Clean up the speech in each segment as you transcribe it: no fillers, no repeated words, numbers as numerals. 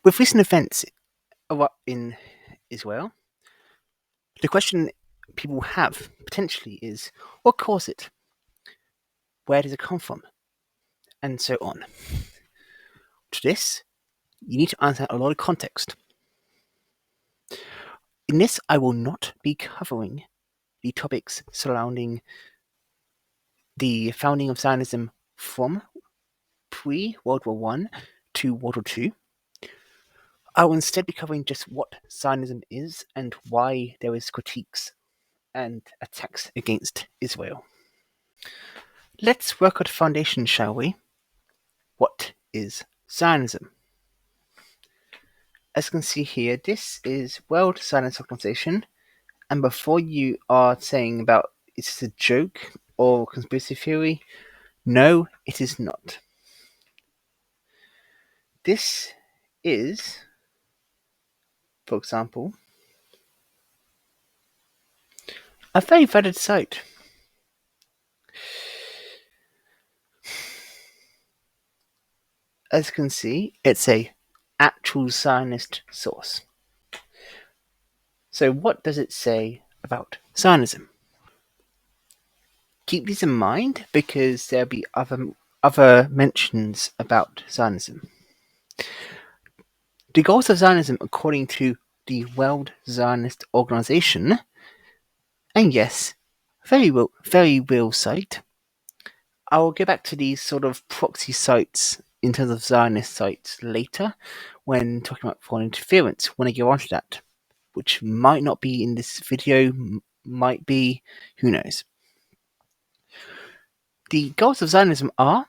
With recent events in Israel, the question people have potentially is, what caused it? Where does it come from? And so on. To this, you need to understand a lot of context. In this, I will not be covering the topics surrounding the founding of Zionism from pre-World War I to World War II. I will instead be covering just what Zionism is and why there is critiques and attacks against Israel. Let's work out the foundation, shall we? What is Zionism? As you can see here, this is World Zionist Organization, and before you are saying about it's a joke or conspiracy theory, no, it is not. This is, for example, a very valid site. As you can see, it's a actual Zionist source. So what does it say about Zionism? Keep these in mind because there'll be other mentions about Zionism. The goals of Zionism according to the World Zionist Organization, and yes, very real site. I will go back to these sort of proxy sites in terms of Zionist sites later when talking about foreign interference, when I go on to that, which might not be in this video, might be, who knows. The goals of Zionism are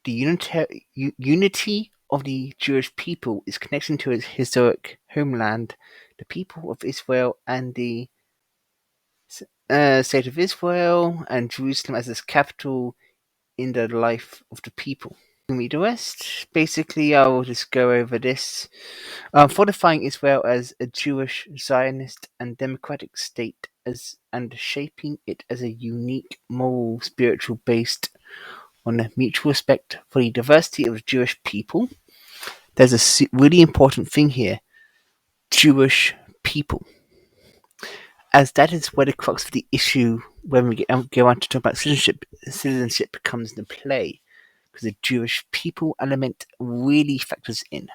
the unity of the Jewish people, its connection to its historic homeland, the people of Israel, and the state of Israel, and Jerusalem as its capital in the life of the people. Read the rest. Basically, I will just go over this. Fortifying Israel as a Jewish, Zionist, and democratic state, and shaping it as a unique, moral, spiritual based on a mutual respect for the diversity of the Jewish people. There's a really important thing here: Jewish people, as that is where the crux of the issue when we go on to talk about citizenship comes into play, because the Jewish people element really factors in.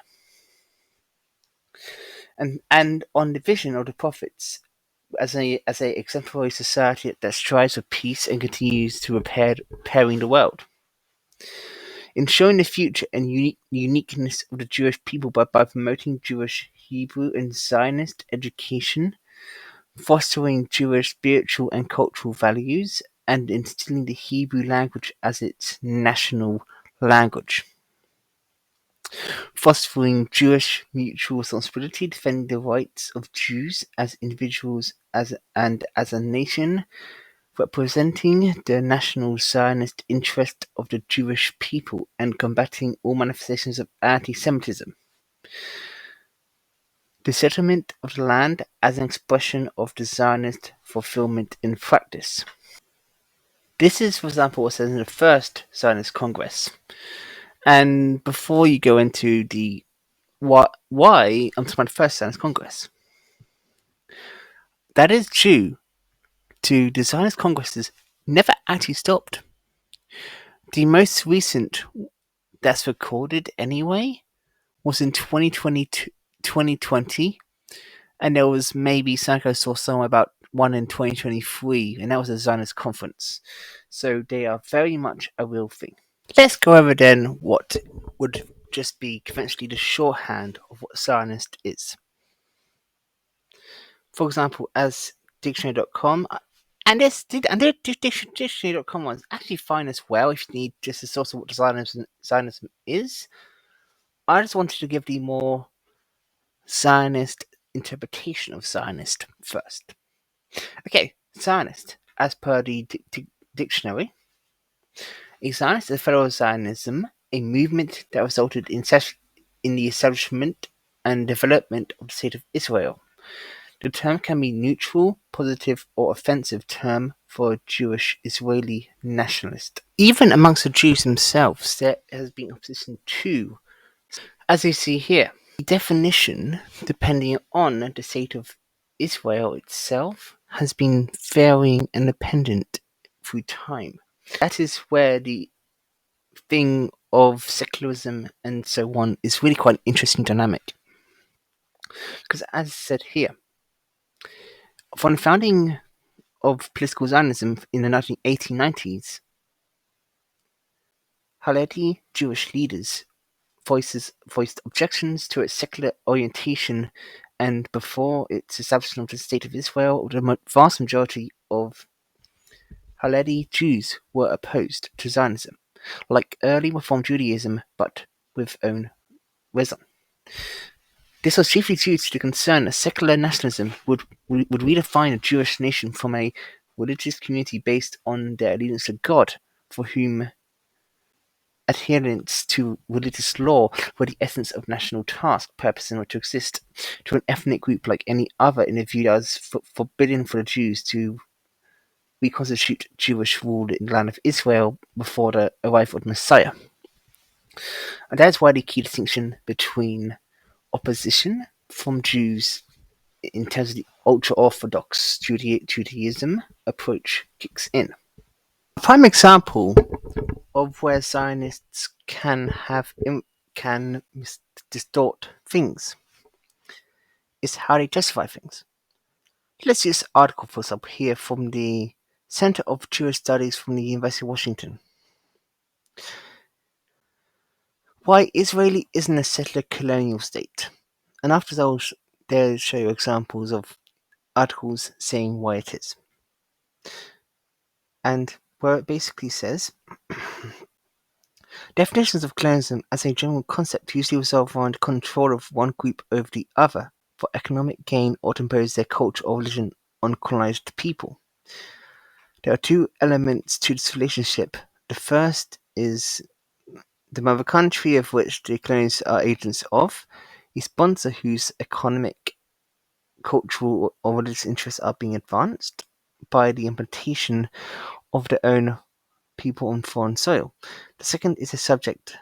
And on the vision of the prophets as a exemplary society that strives for peace and continues to repairing the world. In showing the future and uniqueness of the Jewish people by promoting Jewish, Hebrew, and Zionist education, fostering Jewish spiritual and cultural values, and instilling the Hebrew language as its national language. Fostering Jewish mutual responsibility, defending the rights of Jews as individuals and as a nation, representing the national Zionist interest of the Jewish people, and combating all manifestations of anti-Semitism. The settlement of the land as an expression of the Zionist fulfillment in practice. This is, for example, what says in the first Zionist Congress. And before you go into the why I'm talking about the first Zionist Congress, that is due to the Zionist Congresses never actually stopped. The most recent that's recorded anyway was in 2020, and there was maybe something I saw somewhere about one in 2023, and that was a Zionist conference. So they are very much a real thing. Let's go over then what would just be conventionally the shorthand of what Zionist is. For example, as dictionary.com, and the dictionary.com one's actually fine as well if you need just a source of what Zionism is. I just wanted to give the more Zionist interpretation of Zionist first. Okay, Zionist, as per the dictionary, a Zionist is a fellow Zionism, a movement that resulted in the establishment and development of the State of Israel. The term can be neutral, positive, or offensive term for a Jewish Israeli nationalist. Even amongst the Jews themselves, there has been opposition too, as you see here. The definition, depending on the state of Israel itself, has been varying and dependent through time. That is where the thing of secularism and so on is really quite an interesting dynamic. Because as said here, from the founding of political Zionism in the 1890s, Haredi Jewish leaders voiced objections to its secular orientation, and before its establishment of the State of Israel, the vast majority of Haredi Jews were opposed to Zionism, like early Reform Judaism, but with own reason. This was chiefly due to the concern that secular nationalism would redefine a Jewish nation from a religious community based on their allegiance to God, for whom adherence to religious law were the essence of national task, purpose, and right to exist, to an ethnic group like any other, and viewed as forbidden for the Jews to reconstitute Jewish rule in the land of Israel before the arrival of the Messiah. And that's why the key distinction between opposition from Jews in terms of the ultra-Orthodox Judaism approach kicks in. A prime example of where Zionists can distort things is how they justify things. Let's use this article, for example, here from the Center of Jewish Studies from the University of Washington. Why Israel isn't a settler colonial state. And after those, they'll show you examples of articles saying why it is. And where it basically says, definitions of colonialism as a general concept usually resolve around control of one group over the other for economic gain or to impose their culture or religion on colonized people. There are two elements to this relationship. The first is the mother country of which the colonists are agents of, a sponsor whose economic, cultural, or religious interests are being advanced by the implantation of their own people on foreign soil. The second is a subject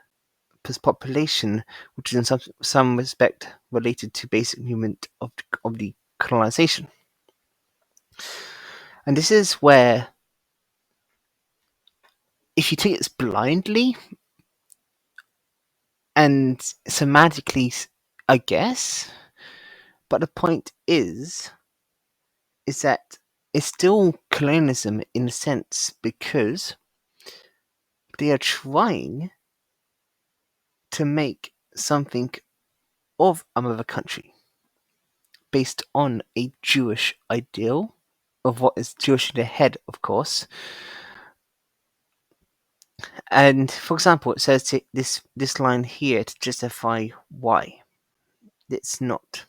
population, which is in some respect related to basic movement of the colonization. And this is where, if you take this blindly and semantically, I guess, but the point is that it's still colonialism in a sense because they are trying to make something of another country based on a Jewish ideal of what is Jewish in their head, of course. And for example, it says this line here to justify why it's not.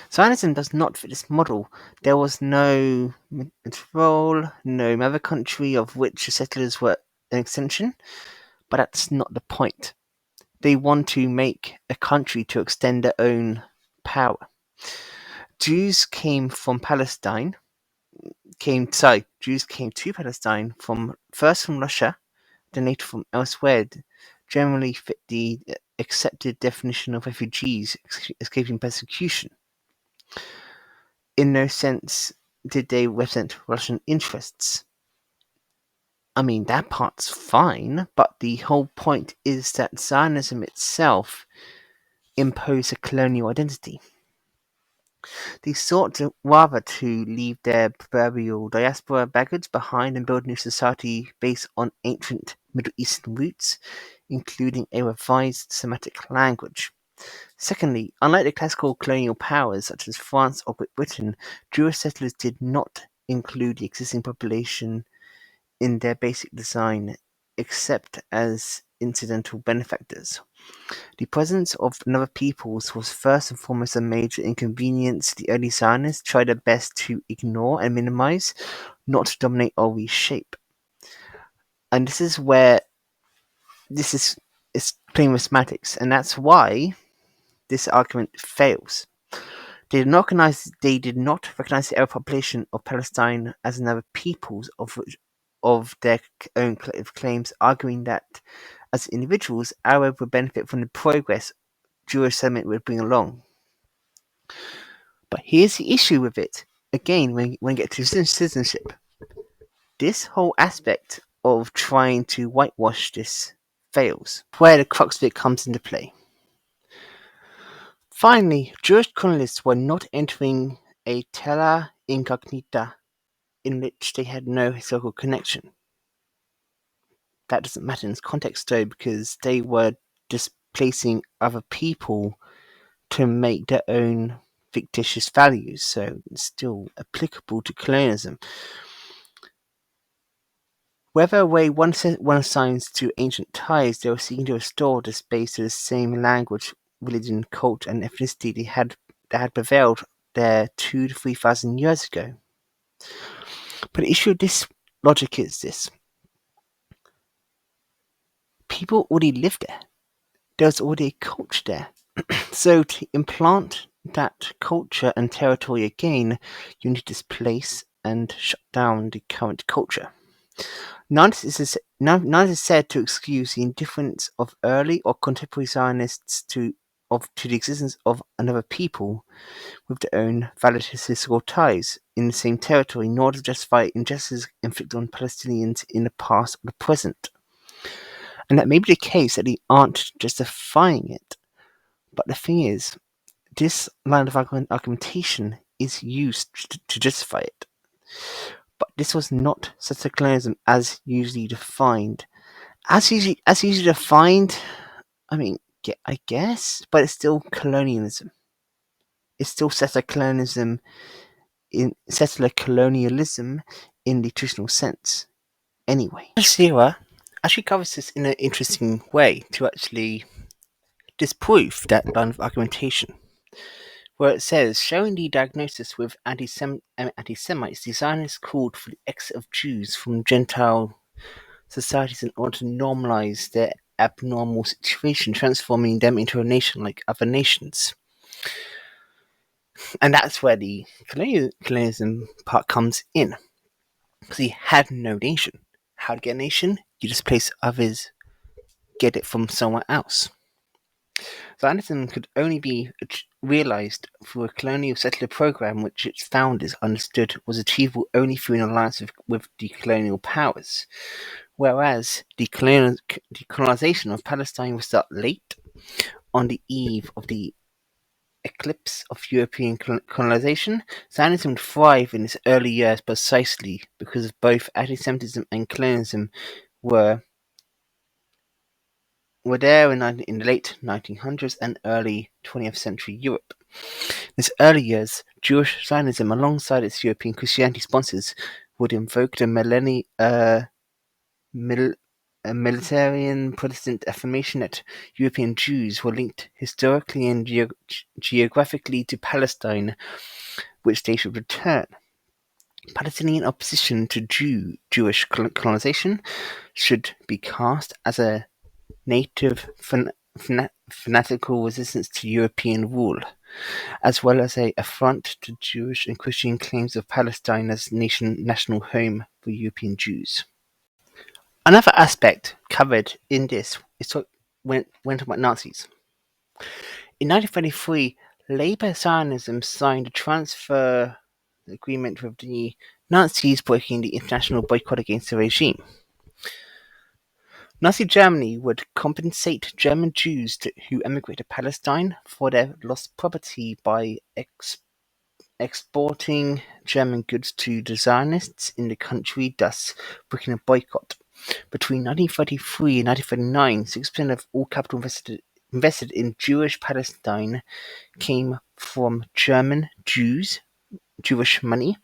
Zionism does not fit this model. There was no control, no mother country of which the settlers were an extension, but that's not the point. They want to make a country to extend their own power. Jews came to Palestine first from Russia, then later from elsewhere, generally fit the accepted definition of refugees escaping persecution. In no sense did they represent Russian interests. I mean, that part's fine, but the whole point is that Zionism itself imposed a colonial identity. They sought rather to leave their proverbial diaspora baggage behind and build a new society based on ancient Middle Eastern roots, including a revised Semitic language. Secondly, unlike the classical colonial powers such as France or Great Britain, Jewish settlers did not include the existing population in their basic design, except as incidental benefactors. The presence of another peoples was first and foremost a major inconvenience the early Zionists tried their best to ignore and minimize, not to dominate or reshape. And this is where this is plain mathematics, and that's why this argument fails. They did not recognize the Arab population of Palestine as another peoples of which of their own collective claims, arguing that as individuals, Arab would benefit from the progress Jewish settlement would bring along. But here's the issue with it. Again, when we get to citizenship, this whole aspect of trying to whitewash this fails, where the crux of it comes into play. Finally, Jewish colonists were not entering a terra incognita in which they had no historical connection. That doesn't matter in this context though, because they were displacing other people to make their own fictitious values, so it's still applicable to colonialism. Whether way one assigns to ancient ties, they were seeking to restore the space to the same language, religion, culture, and ethnicity that had prevailed there 2,000 to 3,000 years ago. But the issue of this logic is this: people already lived there. There was already a culture there. So to implant that culture and territory again, you need to displace and shut down the current culture. None is said to excuse the indifference of early or contemporary Zionists to the existence of another people with their own valid historical ties in the same territory, nor to justify injustices inflicted on Palestinians in the past or the present. And that may be the case that they aren't justifying it. But the thing is, this line of argumentation is used to justify it. But this was not settler colonialism as usually defined. As usually defined, I guess, but it's still colonialism. It's still settler colonialism in the traditional sense. Anyway, Sierra actually covers this in an interesting way to actually disprove that line of argumentation, where it says, showing the diagnosis with anti-Semites, the Zionists called for the exit of Jews from Gentile societies in order to normalize their abnormal situation, transforming them into a nation like other nations. And that's where the colonialism part comes in. Because he had no nation. How to get a nation? You displace others, get it from somewhere else. Zionism could only be realized through a colonial settler program which its founders understood was achievable only through an alliance with the colonial powers, whereas the colonization of Palestine would start late, on the eve of the eclipse of European colonization. Zionism would thrive in its early years precisely because both anti-Semitism and colonialism were there in the late 1900s and early 20th century Europe. In its early years, Jewish Zionism, alongside its European Christianity sponsors, would invoke the militarian Protestant affirmation that European Jews were linked historically and geographically to Palestine, which they should return. Palestinian opposition to Jewish colonization should be cast as a native fanatical resistance to European rule, as well as an affront to Jewish and Christian claims of Palestine as national home for European Jews. Another aspect covered in this is when talking about Nazis. In 1933, Labour Zionism signed a transfer agreement with the Nazis, breaking the international boycott against the regime. Nazi Germany would compensate German Jews who emigrated to Palestine for their lost property by exporting German goods to the Zionists in the country, thus breaking a boycott. Between 1933 and 1939, 6% of all capital invested in Jewish Palestine came from German Jewish money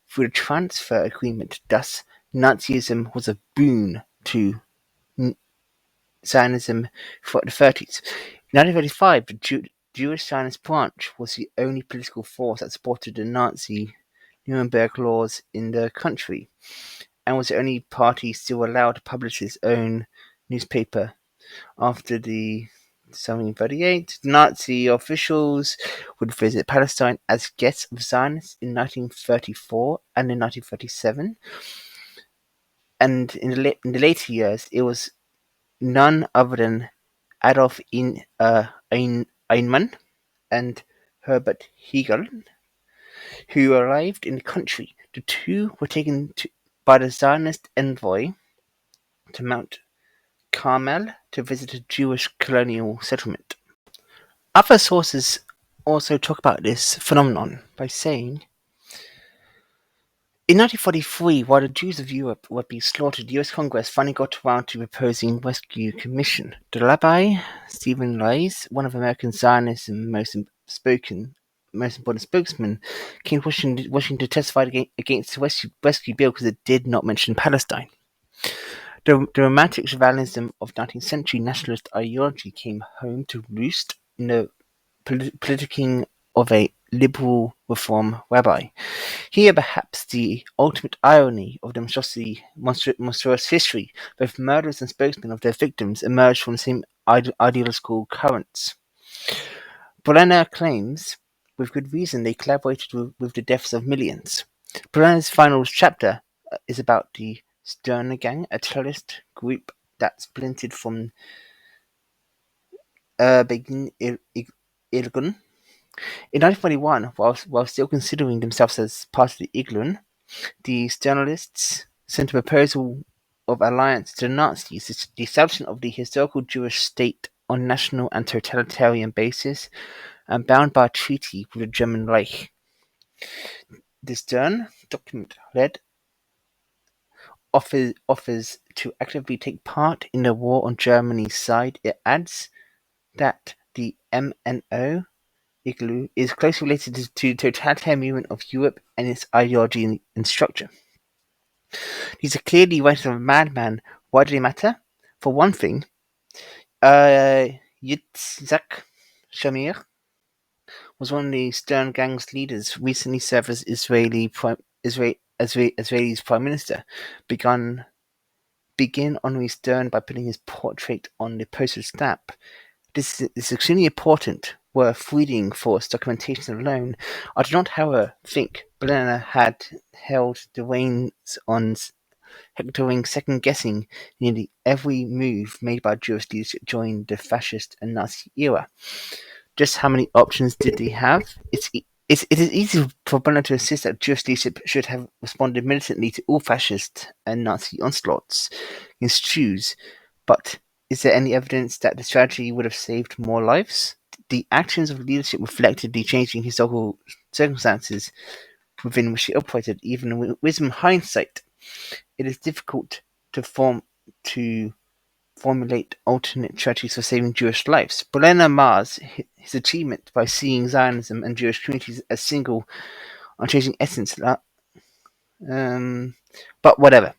through the transfer agreement. Thus, Nazism was a boon to Zionism throughout the 30s. In 1935, the Jewish Zionist branch was the only political force that supported the Nazi Nuremberg laws in the country, and was the only party still allowed to publish its own newspaper. After the 1738, Nazi officials would visit Palestine as guests of Zionists in 1934 and in 1937. and in the later years, it was none other than Adolf Eichmann and Herbert Hegel who arrived in the country. The two were taken by the Zionist envoy to Mount Carmel to visit a Jewish colonial settlement. Other sources also talk about this phenomenon by saying, in 1943, while the Jews of Europe were being slaughtered, the US Congress finally got around to proposing a rescue commission. The Rabbi, Stephen Rice, one of American Zionism's most important spokesmen, came to Washington to testify against the rescue bill because it did not mention Palestine. The romantic Zionism of 19th century nationalist ideology came home to roost in the politicking of a liberal reform rabbi. Here, perhaps, the ultimate irony of the monstrous history. Both murderers and spokesmen of their victims emerged from the same ideological currents. Brenner claims, with good reason, they collaborated with the deaths of millions. Brenner's final chapter is about the Sterner Gang, a terrorist group that splintered from Begin Irgun. In 1941, while still considering themselves as part of the Irgun, the Sternalists sent a proposal of alliance to the Nazis, the establishment of the historical Jewish state on national and totalitarian basis, and bound by a treaty with the German Reich. The Stern document read offers to actively take part in the war on Germany's side. It adds that the MNO Igloo is closely related to the totalitarian movement of Europe and its ideology and structure. These are clearly writings of a madman. Why do they matter? For one thing, Yitzhak Shamir was one of the Stern Gang's leaders, recently served as Israeli's prime minister. Begin honoring Stern by putting his portrait on the postage stamp. This is extremely important, worth reading for its documentation alone. I do not, however, think Brenner had held the reins on hectoring, second-guessing nearly every move made by Jewish leadership during the fascist and Nazi era. Just how many options did he have? It is easy for Brenner to insist that Jewish leadership should have responded militantly to all fascist and Nazi onslaughts against Jews, but is there any evidence that the strategy would have saved more lives? The actions of leadership reflected the changing historical circumstances within which it operated. Even with wisdom hindsight, it is difficult to formulate alternate strategies for saving Jewish lives. Brenner mars his achievement by seeing Zionism and Jewish communities as single, unchanging essence. But whatever.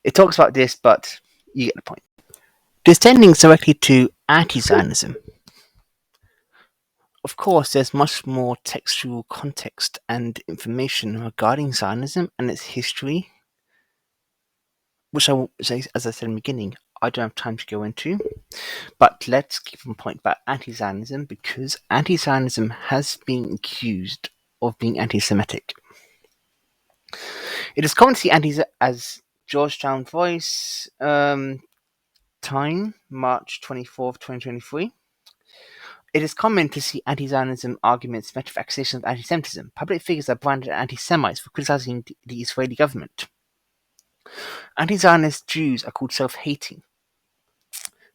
It talks about this, but you get the point. Descending directly to anti-Zionism. Of course, there's much more textual context and information regarding Zionism and its history, which as I said in the beginning, I don't have time to go into. But let's keep on point about anti-Zionism, because anti-Zionism has been accused of being anti-Semitic. It is common to see as Georgetown Voice, Time, March 24th, 2023. It is common to see anti-Zionism arguments met with accusations of anti-Semitism. Public figures are branded anti-Semites for criticizing the Israeli government. Anti-Zionist Jews are called self-hating.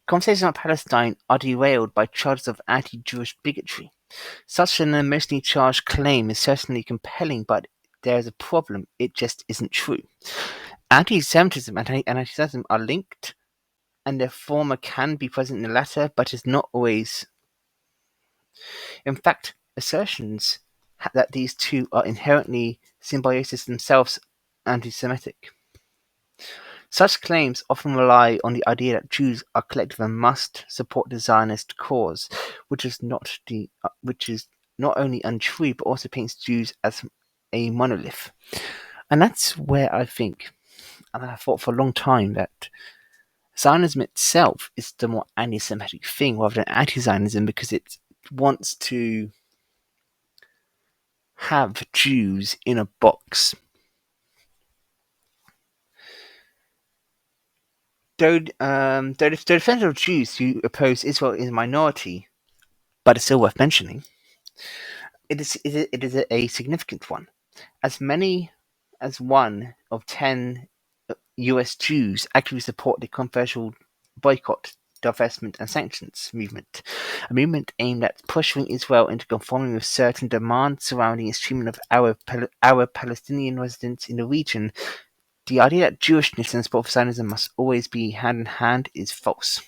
Conversations about Palestine are derailed by charges of anti-Jewish bigotry. Such an emotionally charged claim is certainly compelling, but there is a problem. It just isn't true. Anti-Semitism and anti-Semitism are linked, and the former can be present in the latter, but is not always. In fact, assertions that these two are inherently symbiosis themselves anti-Semitic. Such claims often rely on the idea that Jews are collective and must support the Zionist cause, which is not only untrue but also paints Jews as a monolith. And that's where I think, and I thought for a long time, that Zionism itself is the more anti-Semitic thing rather than anti-Zionism, because it wants to have Jews in a box. though the defenders of Jews who oppose Israel is a minority, but it's still worth mentioning, it is a significant one. As many as 1 of 10 US Jews actively support the controversial boycott, divestment, and sanctions movement, a movement aimed at pushing Israel into conforming with certain demands surrounding its treatment of Arab Palestinian residents in the region. The idea that Jewishness and support for Zionism must always be hand in hand is false.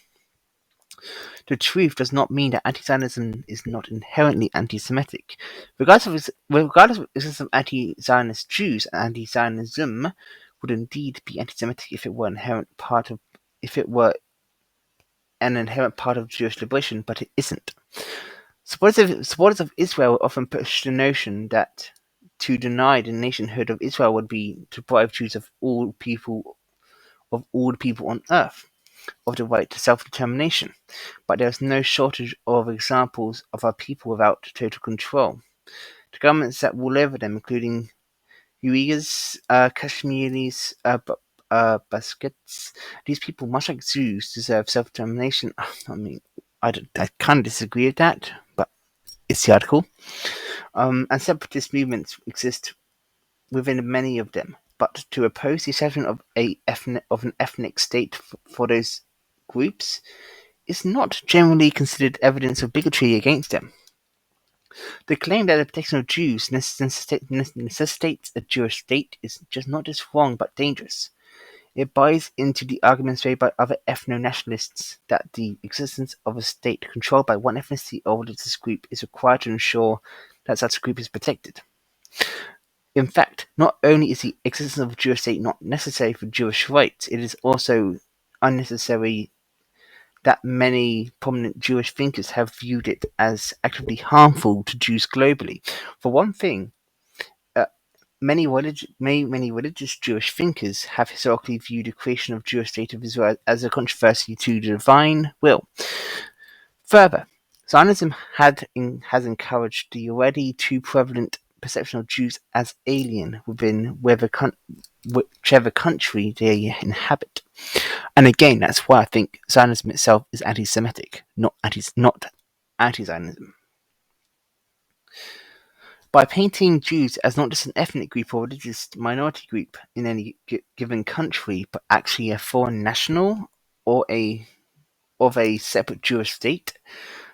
The truth does not mean that anti-Zionism is not inherently anti-Semitic. Regardless of existence of anti-Zionist Jews, anti-Zionism would indeed be anti-Semitic if it were an inherent part of Jewish liberation, but it isn't. Supporters of Israel often push the notion that to deny the nationhood of Israel would be to deprive Jews of all the people on earth of the right to self-determination, but there is no shortage of examples of our people without total control. The governments that rule over them, including Uyghurs, Kashmiris, Baskets, these people, much like Jews, deserve self-determination. I mean, I kind of disagree with that, but it's the article. And separatist movements exist within many of them, but to oppose the establishment of an ethnic state for those groups is not generally considered evidence of bigotry against them. The claim that the protection of Jews necessitates a Jewish state is just not just wrong but dangerous. It buys into the arguments made by other ethno-nationalists that the existence of a state controlled by one ethnicity or religious group is required to ensure that such a group is protected. In fact, not only is the existence of a Jewish state not necessary for Jewish rights, it is also unnecessary that many prominent Jewish thinkers have viewed it as actively harmful to Jews globally. For one thing, many religious Jewish thinkers have historically viewed the creation of Jewish state of Israel as a controversy to the divine will. Further, Zionism has encouraged the already too prevalent perception of Jews as alien within whichever country they inhabit. And again, that's why I think Zionism itself is anti-Semitic, not anti-Zionism. By painting Jews as not just an ethnic group or religious minority group in any given country, but actually a foreign national or of a separate Jewish state,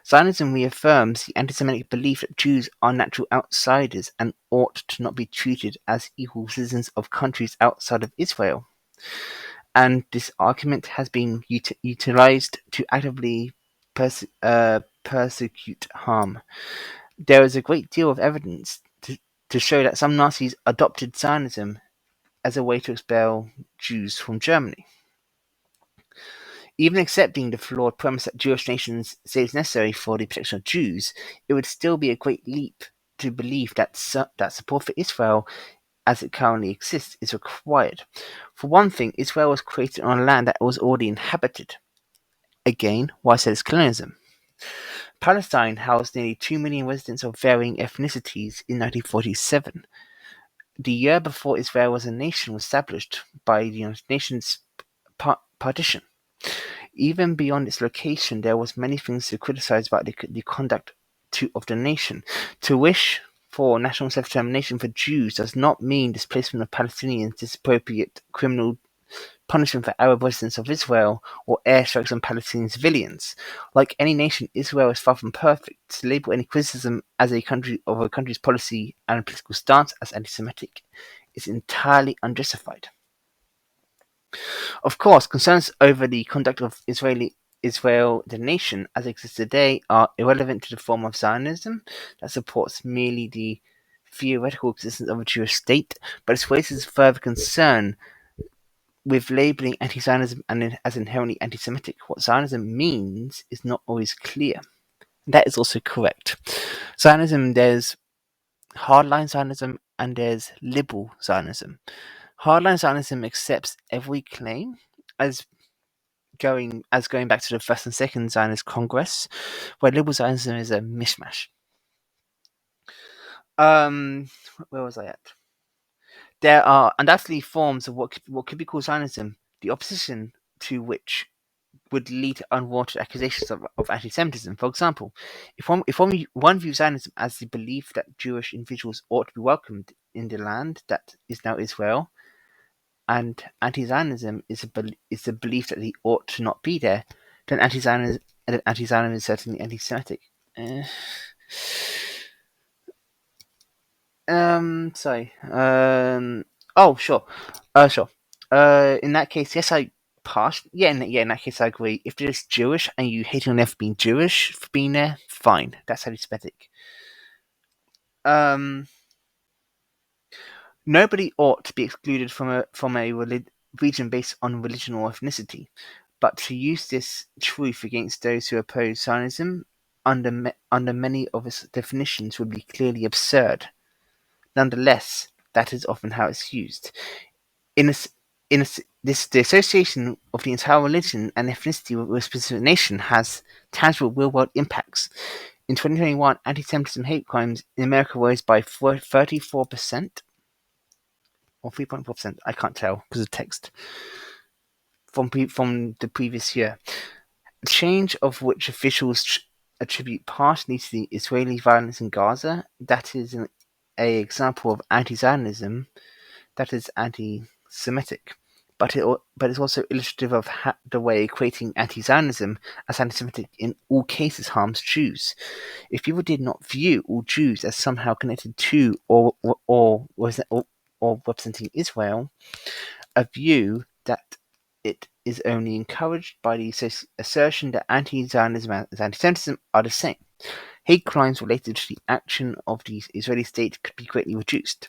Zionism reaffirms the anti-Semitic belief that Jews are natural outsiders and ought to not be treated as equal citizens of countries outside of Israel. And this argument has been utilized to actively persecute harm. There is a great deal of evidence to show that some Nazis adopted Zionism as a way to expel Jews from Germany. Even accepting the flawed premise that Jewish nations say is necessary for the protection of Jews, it would still be a great leap to believe that support for Israel as it currently exists is required. For one thing, Israel was created on a land that was already inhabited. Again, why say it's colonialism? Palestine housed nearly 2 million residents of varying ethnicities in 1947. The year before Israel as a nation was established by the United Nations partition. Even beyond its location, there was many things to criticize about the conduct of the nation. To wish for national self-determination for Jews does not mean displacement of Palestinians, disappropriate criminal punishment for Arab residents of Israel, or airstrikes on Palestinian civilians. Like any nation, Israel is far from perfect. To label any criticism as a country's policy and political stance as anti-Semitic is entirely unjustified. Of course, concerns over the conduct of Israel, the nation, as it exists today, are irrelevant to the form of Zionism that supports merely the theoretical existence of a Jewish state, but it raises further concern with labeling anti-Zionism as inherently anti-Semitic. What Zionism means is not always clear. That is also correct. Zionism, there's hardline Zionism and there's liberal Zionism. Hardline Zionism accepts every claim as going back to the first and second Zionist Congress, where liberal Zionism is a mishmash. Where was I at? There are undoubtedly forms of what could be called Zionism. The opposition to which would lead to unwanted accusations of anti-Semitism. For example, if one views Zionism as the belief that Jewish individuals ought to be welcomed in the land that is now Israel, and anti-Zionism is the belief that they ought to not be there, then anti-Zionism is certainly anti-Semitic. Sorry. Oh, sure. Sure. In that case, yes, in that case, I agree. If they're just Jewish and you hate on them for being Jewish for being there, fine. That's anti-Semitic. Nobody ought to be excluded from a region based on religion or ethnicity, but to use this truth against those who oppose Zionism under many of its definitions would be clearly absurd. Nonetheless, that is often how it's used. In a, the association of the entire religion and ethnicity with a specific nation has tangible real-world impacts. In 2021, anti-Semitism hate crimes in America rose by 34%, or 3.4%, I can't tell because of text, from the previous year. The change of which officials attribute partly to the Israeli violence in Gaza, that is an example of anti-Zionism, that is anti-Semitic. But it's also illustrative of the way equating anti-Zionism as anti-Semitic in all cases harms Jews. If people did not view all Jews as somehow connected to or representing Israel, a view that it is only encouraged by the assertion that anti-Zionism and anti-Semitism are the same. Hate crimes related to the action of the Israeli state could be greatly reduced.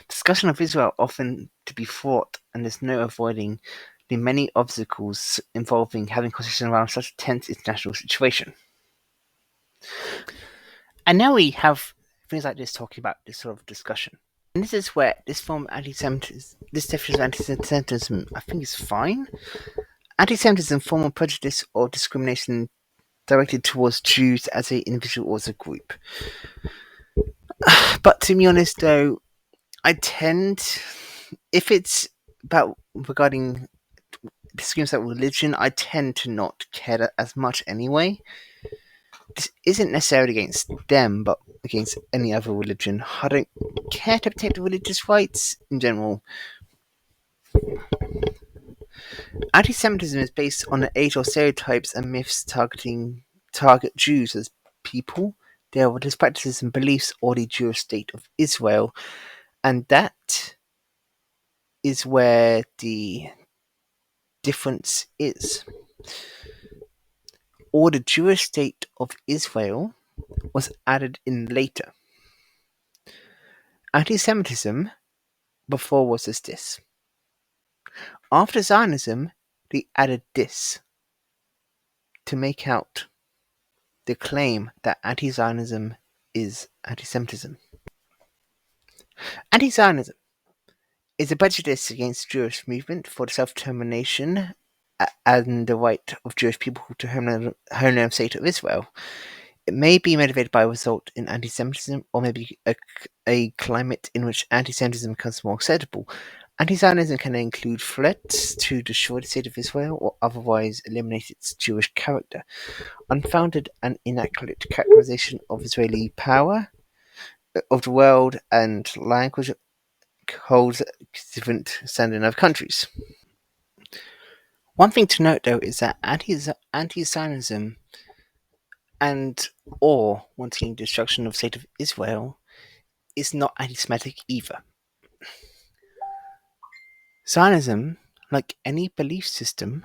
Discussion of Israel often to be fraught, and there's no avoiding the many obstacles involving having conversation around such a tense international situation. And now we have things like this talking about this sort of discussion. And this is where this form of anti-Semitism, this definition of anti-Semitism, I think is fine. Anti-Semitism, form of prejudice or discrimination directed towards Jews as an individual or as a group. But to be honest, though, if it's about regarding disagreements about religion, I tend to not care as much anyway. This isn't necessarily against them, but against any other religion. I don't care to protect religious rights in general. Anti-Semitism is based on the age-old stereotypes and myths target Jews as people, their religious practices and beliefs, or the Jewish state of Israel, and that is where the difference is. Or the Jewish state of Israel was added in later. Anti-Semitism before was just this. After Zionism, they added this to make out the claim that anti-Zionism is anti-Semitism. Anti-Zionism is a prejudice against the Jewish movement for the self-determination and the right of Jewish people to homeland state of Israel. It may be motivated by a result in anti-Semitism, or maybe a climate in which anti-Semitism becomes more acceptable. Anti-Zionism can include threats to destroy the state of Israel or otherwise eliminate its Jewish character. Unfounded and inaccurate characterization of Israeli power, of the world, and language holds different standard in other countries. One thing to note, though, is that anti-Zionism or wanting destruction of the state of Israel is not anti-Semitic either. Zionism, like any belief system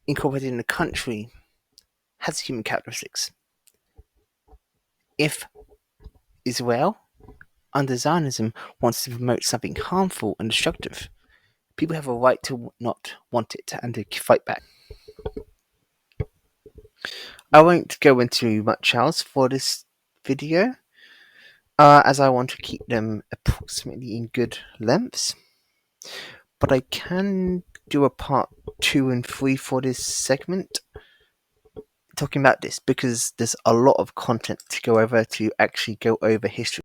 incorporated in a country, has human characteristics. If Israel, under Zionism, wants to promote something harmful and destructive, people have a right to not want it and to fight back. I won't go into much else for this video, as I want to keep them approximately in good lengths. But I can do a part 2 and 3 for this segment, talking about this, because there's a lot of content to go over to actually go over history.